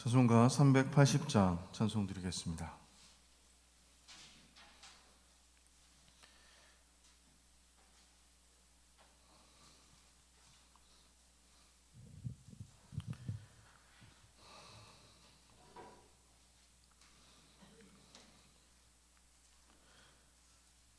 찬송가 380장 찬송 드리겠습니다.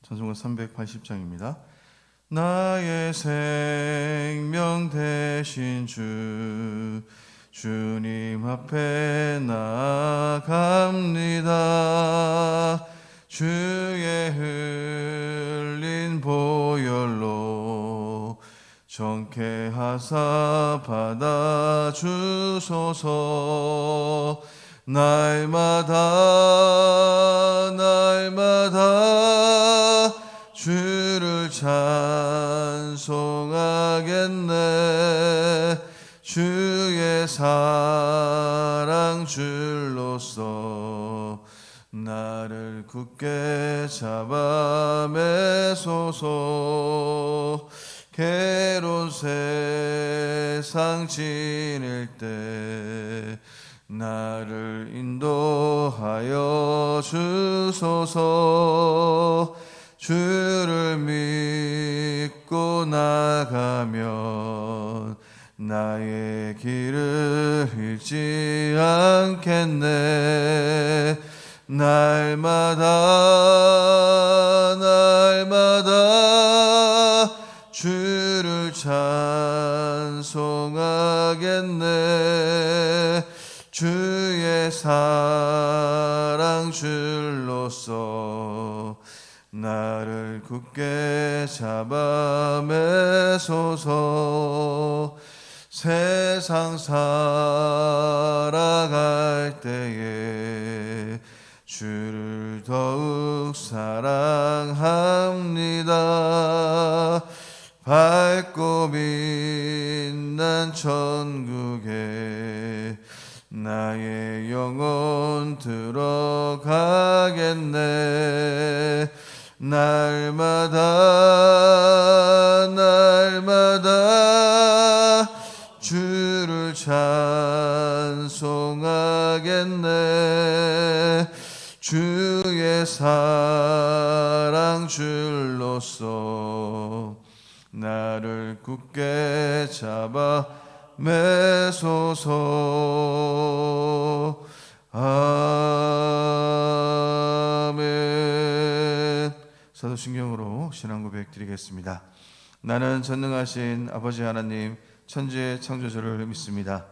찬송가 380장입니다. 나의 생명 되신 주님 앞에 나아갑니다. 주의 흘린 보혈로 정케하사 받아주소서. 날마다 주를 찬송하겠네. 주의 사랑 줄로서 나를 굳게 잡아 매소서. 괴로운 세상 지낼 때 나를 인도하여 주소서. 주를 믿고 나가면 나의 길을 잃지 않겠네. 날마다 주를 찬송하겠네. 주의 사랑 줄로서 나를 굳게 잡아 매소서. 세상 살아갈 때에 주를 더욱 사랑합니다. 밝고 빛난 천국에 나의 영혼 들어가겠네. 날마다 주를 찬송하겠네. 주의 사랑 줄로서 나를 굳게 잡아 매소서. 아멘. 사도신경으로 신앙 고백 드리겠습니다. 나는 전능하신 아버지 하나님 천지의 창조주를 믿습니다.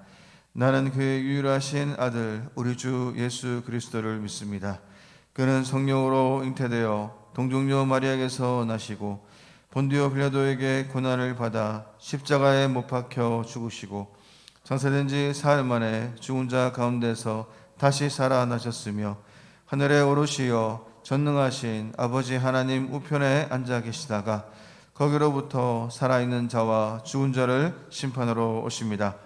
나는 그의 유일하신 아들 우리 주 예수 그리스도를 믿습니다. 그는 성령으로 잉태되어 동정녀 마리아에게서 나시고 본디오 빌라도에게 고난을 받아 십자가에 못 박혀 죽으시고 장사된 지 사흘 만에 죽은 자 가운데서 다시 살아나셨으며 하늘에 오르시어 전능하신 아버지 하나님 우편에 앉아 계시다가 거기로부터 살아있는 자와 죽은 자를 심판하러 오십니다.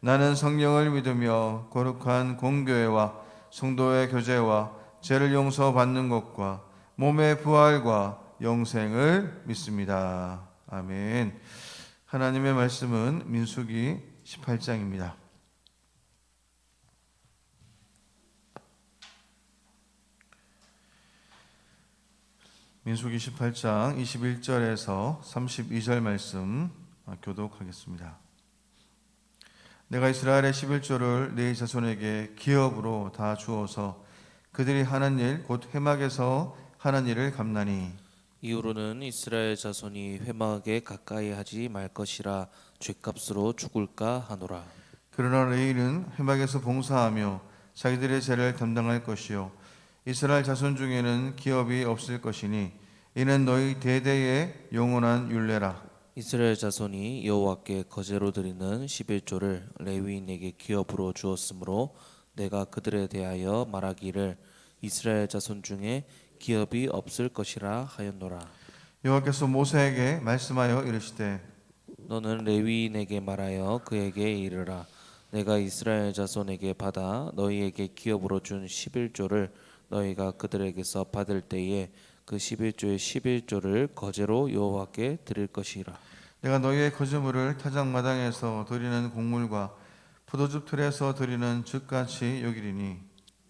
나는 성령을 믿으며 거룩한 공교회와 성도의 교제와 죄를 용서받는 것과 몸의 부활과 영생을 믿습니다. 아멘. 하나님의 말씀은 민수기 18장입니다. 민수기 18장 21절에서 32절 말씀 교독하겠습니다. 내가 이스라엘의 11조를 네 자손에게 기업으로 다 주어서 그들이 하는 일 곧 회막에서 하는 일을 갚나니 이후로는 이스라엘 자손이 회막에 가까이 하지 말 것이라 죗값으로 죽을까 하노라. 그러나 레위는 회막에서 봉사하며 자기들의 죄를 담당할 것이요 이스라엘 자손 중에는 기업이 없을 것이니 이는 너희 대대의 영원한 율례라. 이스라엘 자손이 여호와께 거제로 드리는 11조를 레위인에게 기업으로 주었으므로 내가 그들에 대하여 말하기를 이스라엘 자손 중에 기업이 없을 것이라 하였노라. 여호와께서 모세에게 말씀하여 이르시되 너는 레위인에게 말하여 그에게 이르라. 내가 이스라엘 자손에게 받아 너희에게 기업으로 준 11조를 너희가 그들에게서 받을 때에 그 11조의 11조를 거제로 여호와께 드릴 것이라. 내가 너희의 거제물을 타작마당에서 드리는 곡물과 포도즙 틀에서 드리는 즙같이 여기리니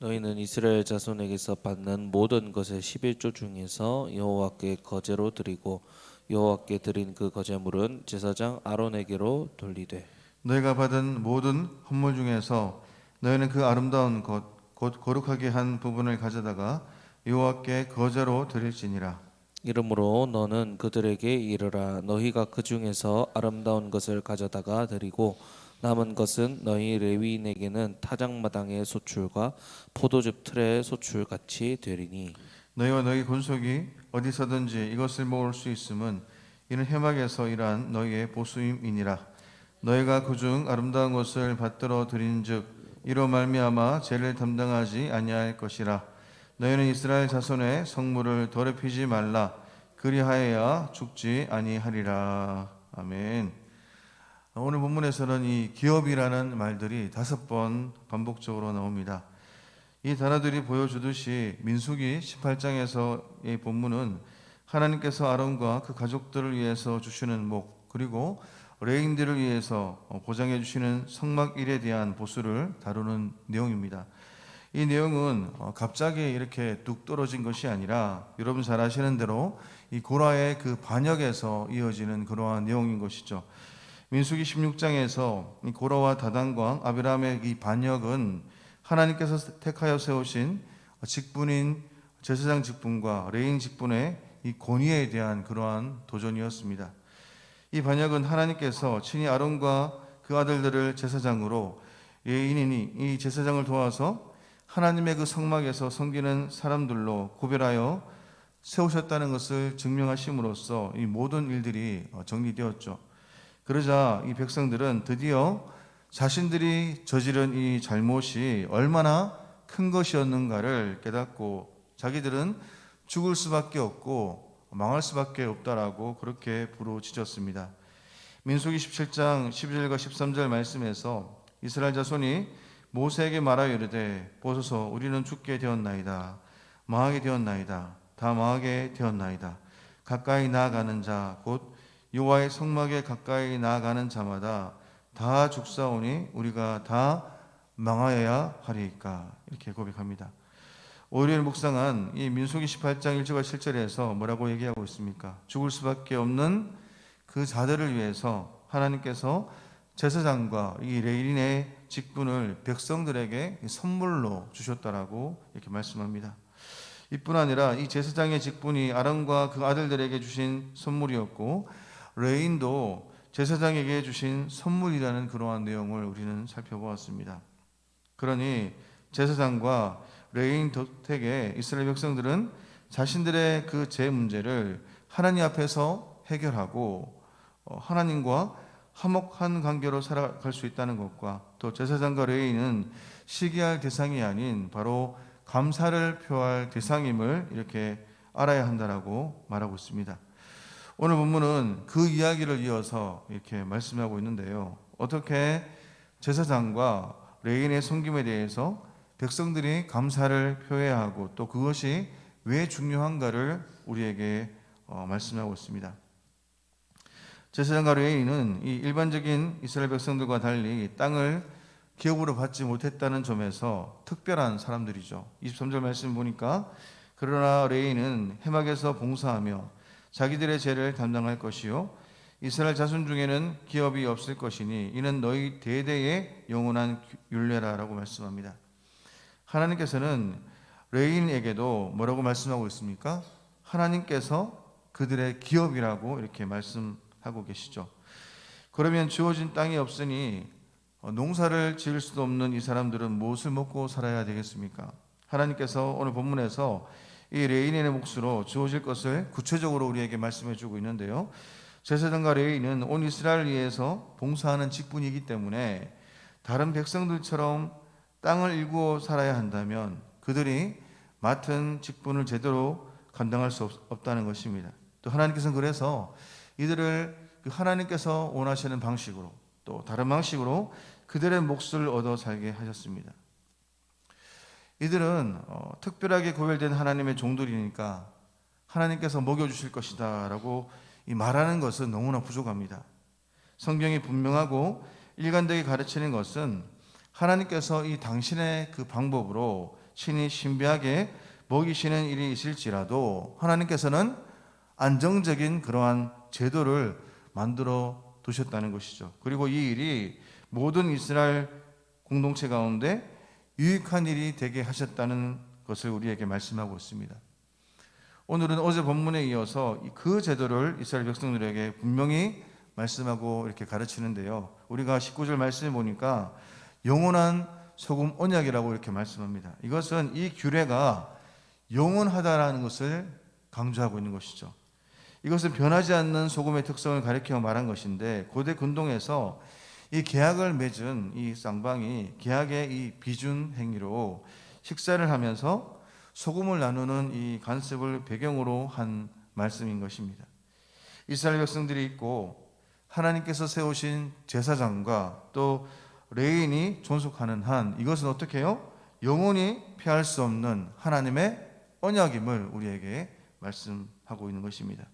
너희는 이스라엘 자손에게서 받는 모든 것의 11조 중에서 여호와께 거제로 드리고 여호와께 드린 그 거제물은 제사장 아론에게로 돌리되 너희가 받은 모든 헌물 중에서 너희는 그 아름다운 것 곧 거룩하게 한 부분을 가져다가 여호와께 거제로 드릴지니라. 이러므로 너는 그들에게 이르라 너희가 그 중에서 아름다운 것을 가져다가 드리고 남은 것은 너희 레위인에게는 타작마당의 소출과 포도즙 틀의 소출 같이 되리니 너희와 너희 권속이 어디서든지 이것을 먹을 수 있음은 이는 해막에서 일한 너희의 보수임이니라. 너희가 그중 아름다운 것을 받들어 드린즉 이로 말미암아 죄를 담당하지 아니할 것이라. 너희는 이스라엘 자손의 성물을 더럽히지 말라. 그리하여야 죽지 아니하리라. 아멘. 오늘 본문에서는 이 기업이라는 말들이 5번 반복적으로 나옵니다. 이 단어들이 보여주듯이 민수기 18장에서의 본문은 하나님께서 아론과 그 가족들을 위해서 주시는 목, 그리고 레인들을 위해서 보장해 주시는 성막일에 대한 보수를 다루는 내용입니다. 이 내용은 갑자기 이렇게 뚝 떨어진 것이 아니라 여러분 잘 아시는 대로 이 고라의 그 반역에서 이어지는 그러한 내용인 것이죠. 민수기 16장에서 이 고라와 다단과 아비람의 이 반역은 하나님께서 택하여 세우신 직분인 제사장 직분과 레인 직분의 이 권위에 대한 그러한 도전이었습니다. 이 반역은 하나님께서 친히 아론과 그 아들들을 제사장으로 레인인이 이 제사장을 도와서 하나님의 그 성막에서 섬기는 사람들로 구별하여 세우셨다는 것을 증명하심으로써 이 모든 일들이 정리되었죠. 그러자 이 백성들은 드디어 자신들이 저지른 이 잘못이 얼마나 큰 것이었는가를 깨닫고 자기들은 죽을 수밖에 없고 망할 수밖에 없다라고 그렇게 부르짖었습니다. 민수기 17장 12절과 13절 말씀에서 이스라엘 자손이 모세에게 말하여 이르되 보소서 우리는 죽게 되었나이다. 망하게 되었나이다. 다 망하게 되었나이다. 가까이 나아가는 자 곧 여호와의 성막에 가까이 나아가는 자마다 다 죽사오니 우리가 다 망하여야 하리이까. 이렇게 고백합니다. 오히려 묵상한 이 민수기 18장 1절과 7절에서 뭐라고 얘기하고 있습니까? 죽을 수밖에 없는 그 자들을 위해서 하나님께서 제사장과 이 레위인의 직분을 백성들에게 선물로 주셨다라고 이렇게 말씀합니다. 이뿐 아니라 이 제사장의 직분이 아론과 그 아들들에게 주신 선물이었고 레위인도 제사장에게 주신 선물이라는 그러한 내용을 우리는 살펴보았습니다. 그러니 제사장과 레위인 덕택에 이스라엘 백성들은 자신들의 그 죄 문제를 하나님 앞에서 해결하고 하나님과 화목한 관계로 살아갈 수 있다는 것과 또 제사장과 레위인은 시기할 대상이 아닌 바로 감사를 표할 대상임을 이렇게 알아야 한다라고 말하고 있습니다. 오늘 본문은 그 이야기를 이어서 이렇게 말씀하고 있는데요. 어떻게 제사장과 레위인의 섬김에 대해서 백성들이 감사를 표해야 하고 또 그것이 왜 중요한가를 우리에게 말씀하고 있습니다. 제사장과 레위인은 이 일반적인 이스라엘 백성들과 달리 땅을 기업으로 받지 못했다는 점에서 특별한 사람들이죠. 23절 말씀 보니까 그러나 레위인은 해막에서 봉사하며 자기들의 죄를 담당할 것이요 이스라엘 자손 중에는 기업이 없을 것이니 이는 너희 대대의 영원한 율례라라고 말씀합니다. 하나님께서는 레위인에게도 뭐라고 말씀하고 있습니까? 하나님께서 그들의 기업이라고 이렇게 말씀하고 계시죠. 그러면 주어진 땅이 없으니 농사를 지을 수도 없는 이 사람들은 무엇을 먹고 살아야 되겠습니까? 하나님께서 오늘 본문에서 이 레위인의 몫으로 주어질 것을 구체적으로 우리에게 말씀해 주고 있는데요. 제사장과 레위인은 온 이스라엘을 위해서 봉사하는 직분이기 때문에 다른 백성들처럼 땅을 일구어 살아야 한다면 그들이 맡은 직분을 제대로 감당할 수 없다는 것입니다. 또 하나님께서는 그래서 이들을 하나님께서 원하시는 방식으로 또 다른 방식으로 그들의 몫을 얻어 살게 하셨습니다. 이들은 특별하게 구별된 하나님의 종들이니까 하나님께서 먹여주실 것이다 라고 말하는 것은 너무나 부족합니다. 성경이 분명하고 일관되게 가르치는 것은 하나님께서 이 당신의 그 방법으로 친히 신비하게 먹이시는 일이 있을지라도 하나님께서는 안정적인 그러한 제도를 만들어 두셨다는 것이죠. 그리고 이 일이 모든 이스라엘 공동체 가운데 유익한 일이 되게 하셨다는 것을 우리에게 말씀하고 있습니다. 오늘은 어제 본문에 이어서 그 제도를 이스라엘 백성들에게 분명히 말씀하고 이렇게 가르치는데요. 우리가 19절 말씀을 보니까 영원한 소금 언약이라고 이렇게 말씀합니다. 이것은 이 규례가 영원하다라는 것을 강조하고 있는 것이죠. 이것은 변하지 않는 소금의 특성을 가리켜 말한 것인데, 고대 근동에서 이 계약을 맺은 이 쌍방이 계약의 이 비준 행위로 식사를 하면서 소금을 나누는 이 관습을 배경으로 한 말씀인 것입니다. 이스라엘 백성들이 있고 하나님께서 세우신 제사장과 또 레인이 존속하는 한, 이것은 어떻게 해요? 영원히 피할 수 없는 하나님의 언약임을 우리에게 말씀하고 있는 것입니다.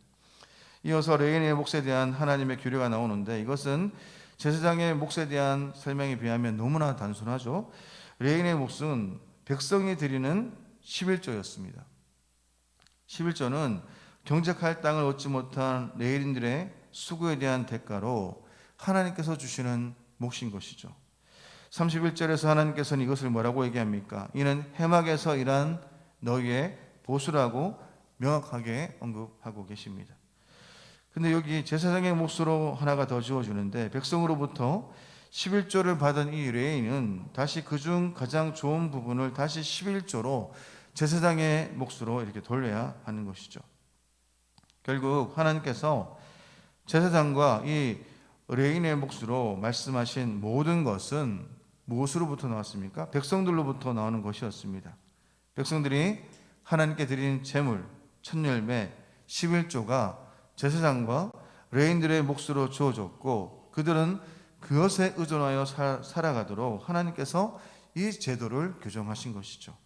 이어서 레인의 몫에 대한 하나님의 규례가 나오는데, 이것은 제사장의 몫에 대한 설명에 비하면 너무나 단순하죠. 레인의 몫은 백성이 드리는 11조였습니다. 11조는 경작할 땅을 얻지 못한 레인들의 수고에 대한 대가로 하나님께서 주시는 몫인 것이죠. 31절에서 하나님께서는 이것을 뭐라고 얘기합니까? 이는 해막에서 일한 너희의 보수라고 명확하게 언급하고 계십니다. 근데 여기 제사장의 몫으로 하나가 더 주어주는데, 백성으로부터 11조를 받은 이 레인은 다시 그중 가장 좋은 부분을 다시 11조로 제사장의 몫으로 이렇게 돌려야 하는 것이죠. 결국 하나님께서 제사장과 이 레인의 몫으로 말씀하신 모든 것은 무엇으로부터 나왔습니까? 백성들로부터 나오는 것이었습니다. 백성들이 하나님께 드린 제물, 첫 열매, 11조가 제사장과 레인들의 몫으로 주어졌고, 그들은 그것에 의존하여 살아가도록 하나님께서 이 제도를 규정하신 것이죠.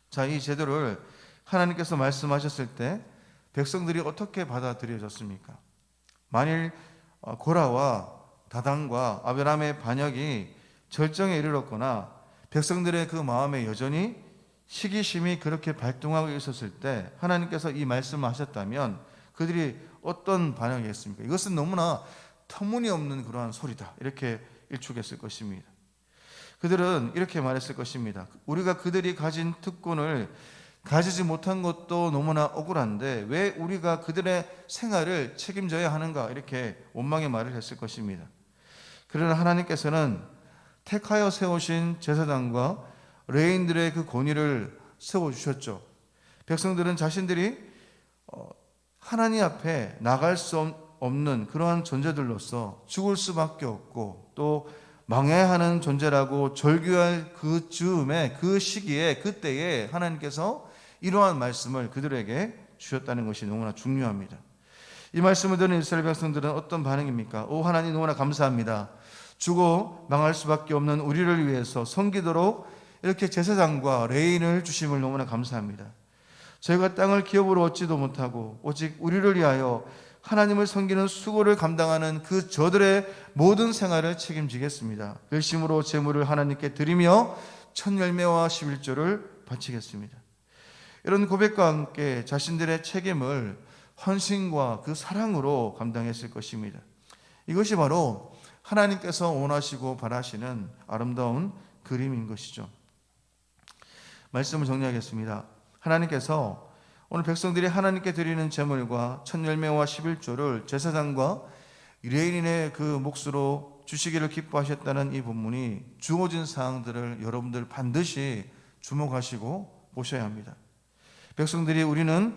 자, 이 제도를 하나님께서 말씀하셨을 때 백성들이 어떻게 받아들여졌습니까? 만일 고라와 다단과 아벨람의 반역이 절정에 이르렀거나 백성들의 그 마음에 여전히 시기심이 그렇게 발동하고 있었을 때 하나님께서 이 말씀을 하셨다면 그들이 어떤 반응이 했습니까? 이것은 너무나 터무니없는 그러한 소리다, 이렇게 일축했을 것입니다. 그들은 이렇게 말했을 것입니다. 우리가 그들이 가진 특권을 가지지 못한 것도 너무나 억울한데 왜 우리가 그들의 생활을 책임져야 하는가, 이렇게 원망의 말을 했을 것입니다. 그러나 하나님께서는 택하여 세우신 제사장과 레인들의 그 권위를 세워주셨죠. 백성들은 자신들이 하나님 앞에 나갈 수 없는 그러한 존재들로서 죽을 수밖에 없고 또 망해야 하는 존재라고 절규할 그 즈음에, 그 시기에, 그때에 하나님께서 이러한 말씀을 그들에게 주셨다는 것이 너무나 중요합니다. 이 말씀을 들은 이스라엘 백성들은 어떤 반응입니까? 오 하나님, 너무나 감사합니다. 죽어 망할 수밖에 없는 우리를 위해서 섬기도록 이렇게 제사장과 레인을 주심을 너무나 감사합니다. 저희가 땅을 기업으로 얻지도 못하고 오직 우리를 위하여 하나님을 섬기는 수고를 감당하는 그 저들의 모든 생활을 책임지겠습니다. 열심으로 제물을 하나님께 드리며 첫 열매와 11조를 바치겠습니다. 이런 고백과 함께 자신들의 책임을 헌신과 그 사랑으로 감당했을 것입니다. 이것이 바로 하나님께서 원하시고 바라시는 아름다운 그림인 것이죠. 말씀을 정리하겠습니다. 하나님께서 오늘 백성들이 하나님께 드리는 제물과 첫 열매와 11조를 제사장과 레인의 그 몫으로 주시기를 기뻐하셨다는 이 본문이 주어진 사항들을 여러분들 반드시 주목하시고 보셔야 합니다. 백성들이 우리는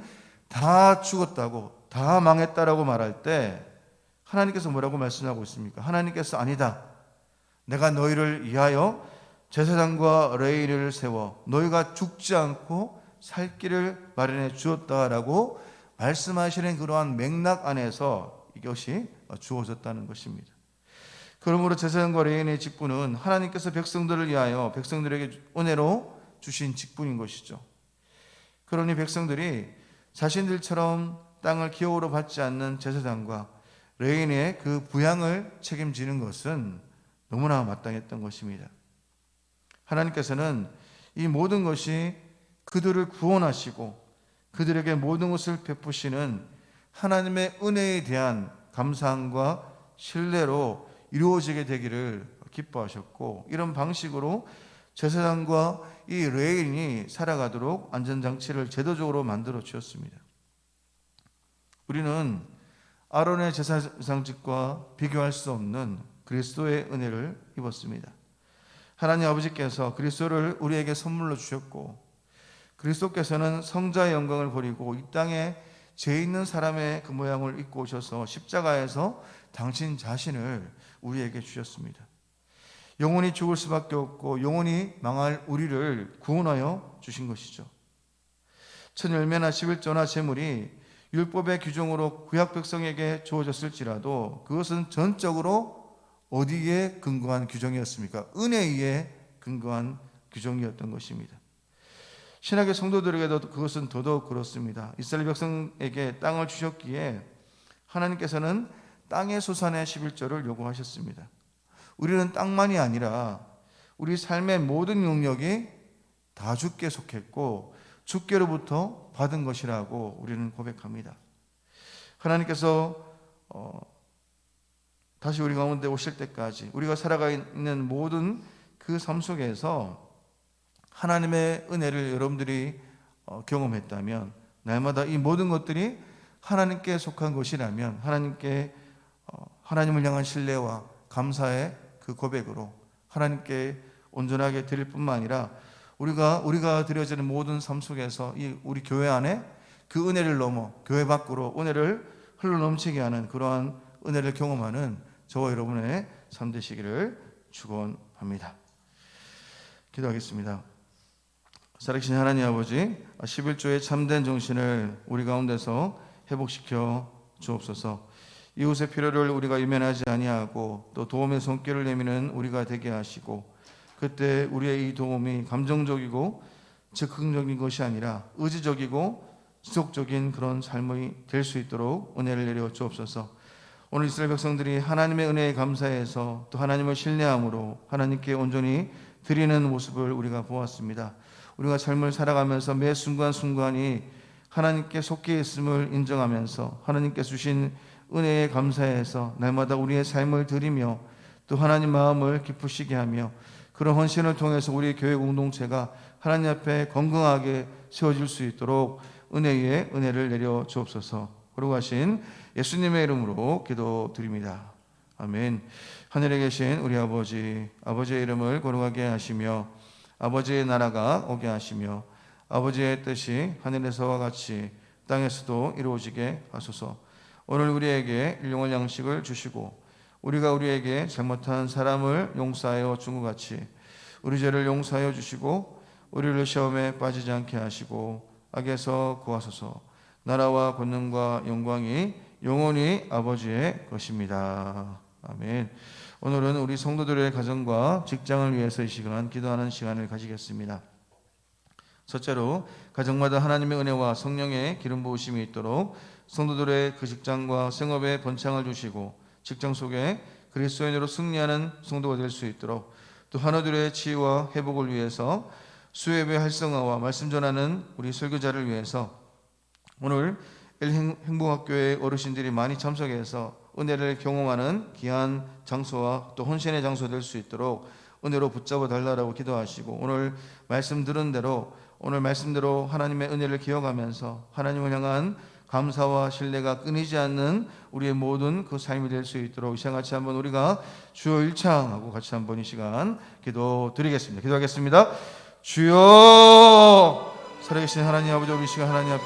다 죽었다고, 다 망했다라고 말할 때 하나님께서 뭐라고 말씀하고 있습니까? 하나님께서 아니다, 내가 너희를 위하여 제사장과 레인을 세워 너희가 죽지 않고 살 길을 마련해 주었다라고 말씀하시는 그러한 맥락 안에서 이것이 주어졌다는 것입니다. 그러므로 제사장과 레인의 직분은 하나님께서 백성들을 위하여 백성들에게 은혜로 주신 직분인 것이죠. 그러니 백성들이 자신들처럼 땅을 기업으로 받지 않는 제사장과 레인의 그 부양을 책임지는 것은 너무나 마땅했던 것입니다. 하나님께서는 이 모든 것이 그들을 구원하시고 그들에게 모든 것을 베푸시는 하나님의 은혜에 대한 감사함과 신뢰로 이루어지게 되기를 기뻐하셨고, 이런 방식으로 제사장과 이 레인이 살아가도록 안전장치를 제도적으로 만들어 주었습니다. 우리는 아론의 제사장직과 비교할 수 없는 그리스도의 은혜를 입었습니다. 하나님 아버지께서 그리스도를 우리에게 선물로 주셨고, 그리스도께서는 성자의 영광을 버리고 이 땅에 죄 있는 사람의 그 모양을 입고 오셔서 십자가에서 당신 자신을 우리에게 주셨습니다. 영원히 죽을 수밖에 없고 영원히 망할 우리를 구원하여 주신 것이죠. 천 열매나 11조나 제물이 율법의 규정으로 구약 백성에게 주어졌을지라도 그것은 전적으로 어디에 근거한 규정이었습니까? 은혜에 근거한 규정이었던 것입니다. 신약의 성도들에게도 그것은 더더욱 그렇습니다. 이스라엘 백성에게 땅을 주셨기에 하나님께서는 땅의 소산의 11조를 요구하셨습니다. 우리는 땅만이 아니라 우리 삶의 모든 영역이 다 주께 속했고 주께로부터 받은 것이라고 우리는 고백합니다. 하나님께서 다시 우리 가운데 오실 때까지 우리가 살아가 있는 모든 그 삶 속에서 하나님의 은혜를 여러분들이 경험했다면, 날마다 이 모든 것들이 하나님께 속한 것이라면 하나님을 향한 신뢰와 감사의 그 고백으로 하나님께 온전하게 드릴 뿐만 아니라 우리가 드려지는 모든 삶 속에서 우리 교회 안에 그 은혜를 넘어 교회 밖으로 은혜를 흘러넘치게 하는 그러한 은혜를 경험하는 저와 여러분의 삶 되시기를 축원합니다. 기도하겠습니다. 살아계신 하나님 아버지, 11조의 참된 정신을 우리 가운데서 회복시켜 주옵소서. 이웃의 필요를 우리가 외면하지 아니하고 또 도움의 손길을 내미는 우리가 되게 하시고, 그때 우리의 이 도움이 감정적이고 즉흥적인 것이 아니라 의지적이고 지속적인 그런 삶이 될 수 있도록 은혜를 내려 주옵소서. 오늘 이스라엘 백성들이 하나님의 은혜에 감사해서 또 하나님을 신뢰함으로 하나님께 온전히 드리는 모습을 우리가 보았습니다. 우리가 삶을 살아가면서 매 순간순간이 하나님께 속해 있음을 인정하면서 하나님께 주신 은혜에 감사해서 날마다 우리의 삶을 드리며 또 하나님 마음을 기쁘시게 하며 그런 헌신을 통해서 우리 교회 공동체가 하나님 앞에 건강하게 세워질 수 있도록 은혜 위에 은혜를 내려 주옵소서. 거룩하신 예수님의 이름으로 기도드립니다. 아멘. 하늘에 계신 우리 아버지, 아버지의 이름을 거룩하게 하시며 아버지의 나라가 오게 하시며 아버지의 뜻이 하늘에서와 같이 땅에서도 이루어지게 하소서. 오늘 우리에게 일용할 양식을 주시고 우리가 우리에게 잘못한 사람을 용서하여 준 것 같이 우리 죄를 용서하여 주시고 우리를 시험에 빠지지 않게 하시고 악에서 구하소서. 나라와 권능과 영광이 영원히 아버지의 것입니다. 아멘. 오늘은 우리 성도들의 가정과 직장을 위해서 이 시간 기도하는 시간을 가지겠습니다. 첫째로, 가정마다 하나님의 은혜와 성령의 기름 부으심이 있도록 성도들의 그 직장과 생업에 번창을 주시고 직장 속에 그리스도인으로 승리하는 성도가 될 수 있도록, 또 한우들의 치유와 회복을 위해서 수협의 활성화와 말씀 전하는 우리 설교자를 위해서 오늘 행복학교의 어르신들이 많이 참석해서 은혜를 경험하는 귀한 장소와 또 헌신의 장소 될 수 있도록 은혜로 붙잡아 달라고 기도하시고, 오늘 말씀 들은 대로 오늘 말씀대로 하나님의 은혜를 기억하면서 하나님을 향한 감사와 신뢰가 끊이지 않는 우리의 모든 그 삶이 될 수 있도록 이 시간 같이 한번 우리가 주여 일창하고 같이 한번 이 시간 기도드리겠습니다. 기도하겠습니다. 주여, 살아계신 하나님 아버지, 우리 시간 하나님 앞에